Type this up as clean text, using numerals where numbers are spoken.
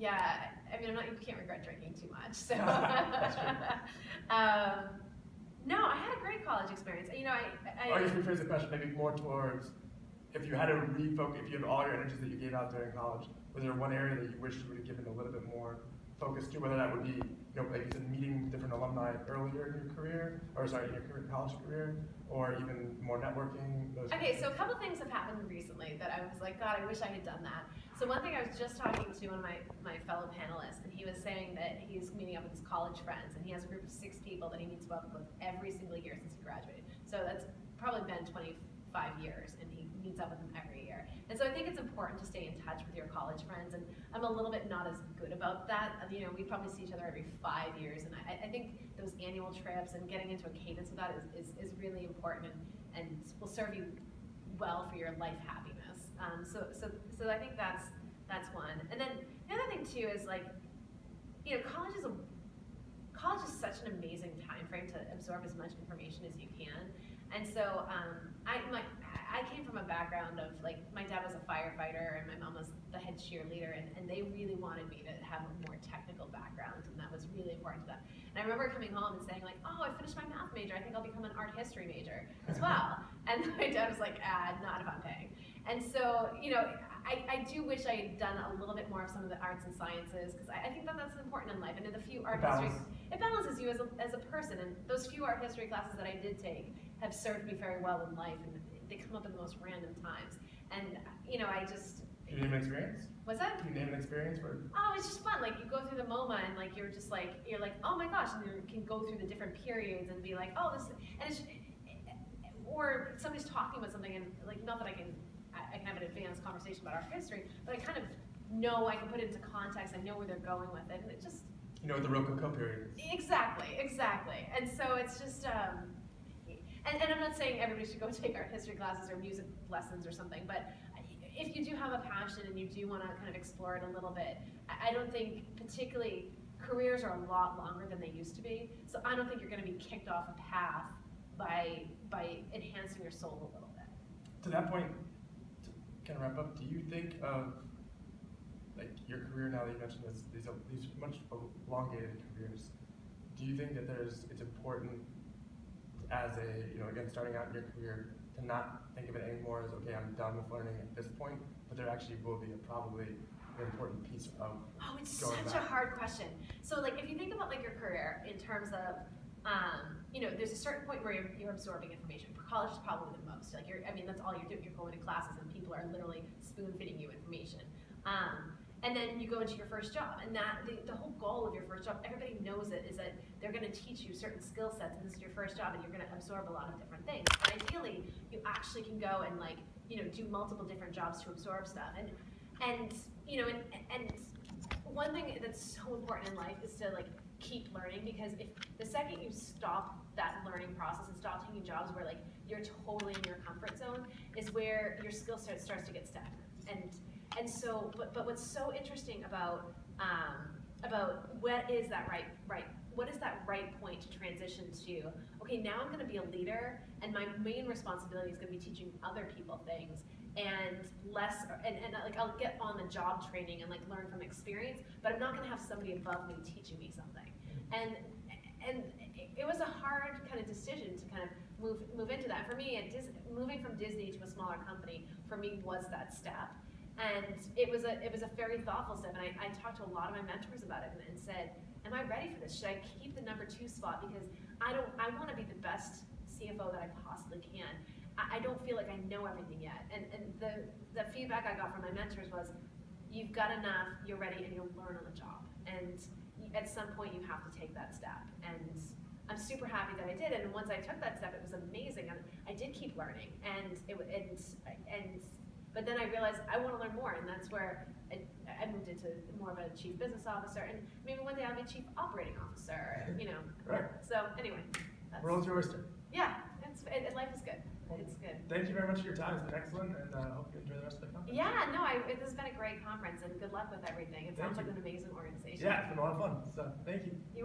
Yeah, I mean, you can't regret drinking too much, so. That's true. No, I had a great college experience. You know, Or you rephrase the question maybe more towards, if you had to refocus, if you had all your energies that you gave out during college, was there one area that you wish you would have given a little bit more focus to, whether that would be, you know, like you said, meeting different alumni earlier in your career, or sorry, in your college career, or even more networking? Okay, so a couple things have happened recently that I was like, God, I wish I had done that. So one thing, I was just talking to one of my fellow panelists, and he was saying that he's meeting up with his college friends, and he has a group of 6 people that he meets up with every single year since he graduated. So that's probably been 25 years, and he meets up with them every year. And so I think it's important to stay in touch with your college friends, and I'm a little bit not as good about that. You know, we probably see each other every 5 years, and I think those annual trips and getting into a cadence of that is really important, and will serve you well for your life happiness. So I think that's one. And then the other thing too is, like, you know, college is such an amazing time frame to absorb as much information as you can. And so I came from a background of, like, my dad was a firefighter and my mom was the head cheerleader, and they really wanted me to have a more technical background, and that was really important to them. And I remember coming home and saying, like, oh, I finished my math major, I think I'll become an art history major as well. And my dad was like, not if I'm paying. And so, you know, I do wish I had done a little bit more of some of the arts and sciences, because I think that that's important in life. And in the few art history, it balances you as a person. And those few art history classes that I did take have served me very well in life, and they come up in the most random times. And, you know, Can you name an experience? What's that? Can you name an experience where? Oh, it's just fun. Like, you go through the MoMA, and like you're like, oh my gosh, and you can go through the different periods and be like, oh, this, and it's, or somebody's talking about something, and like, not that I can have an advanced conversation about art history, but I kind of know, I can put it into context, I know where they're going with it, and it just. You know what the Rococo period is. Exactly. And so it's just, and I'm not saying everybody should go take art history classes or music lessons or something, but if you do have a passion and you do want to kind of explore it a little bit, I don't think, particularly, careers are a lot longer than they used to be, so I don't think you're going to be kicked off a path by enhancing your soul a little bit. To that point, to kind of wrap up, do you think of, like, your career now that you mentioned these much elongated careers, do you think that it's important as a, you know, again, starting out in your career, to not think of it anymore as, okay, I'm done with learning at this point, but there actually will be probably an important piece of it's such a hard question. So, like, if you think about, like, your career in terms of, you know, there's a certain point where you're absorbing information. For college is probably the most. Like, that's all you're doing. You're going to classes and people are literally spoon-feeding you information. And then you go into your first job, and that the whole goal of your first job, everybody knows it, is that they're going to teach you certain skill sets, and this is your first job, and you're going to absorb a lot of different things. But ideally, you actually can go and, like, you know, do multiple different jobs to absorb stuff. And you know, and one thing that's so important in life is to, like, keep learning, because if the second you stop that learning process and stop taking jobs where, like, you're totally in your comfort zone, is where your skill set starts to get stagnant. And so, but what's so interesting about what is that right point to transition to, okay, now I'm going to be a leader, and my main responsibility is going to be teaching other people things, and less, and like, I'll get on the job training and, like, learn from experience, but I'm not going to have somebody above me teaching me something. And it was a hard kind of decision to kind of move into that. For me, moving from Disney to a smaller company, for me, was that step. And it was a very thoughtful step, and I talked to a lot of my mentors about it and said, am I ready for this? Should I keep the #2 spot? Because I want to be the best CFO that I possibly can. I don't feel like I know everything yet. And the feedback I got from my mentors was, you've got enough, you're ready, and you'll learn on the job. And at some point you have to take that step. And I'm super happy that I did. And once I took that step, it was amazing. And I did keep learning. But then I realized I want to learn more, and that's where I moved into more of a chief business officer, and maybe one day I'll be chief operating officer, you know. Right. So anyway. World's your oyster. Yeah, life is good. It's good. Thank you very much for your time. It's been excellent, and I hope you enjoy the rest of the conference. Yeah, no, this has been a great conference, and good luck with everything. It sounds like an amazing organization. Yeah, it's been a lot of fun. So thank you. You're welcome.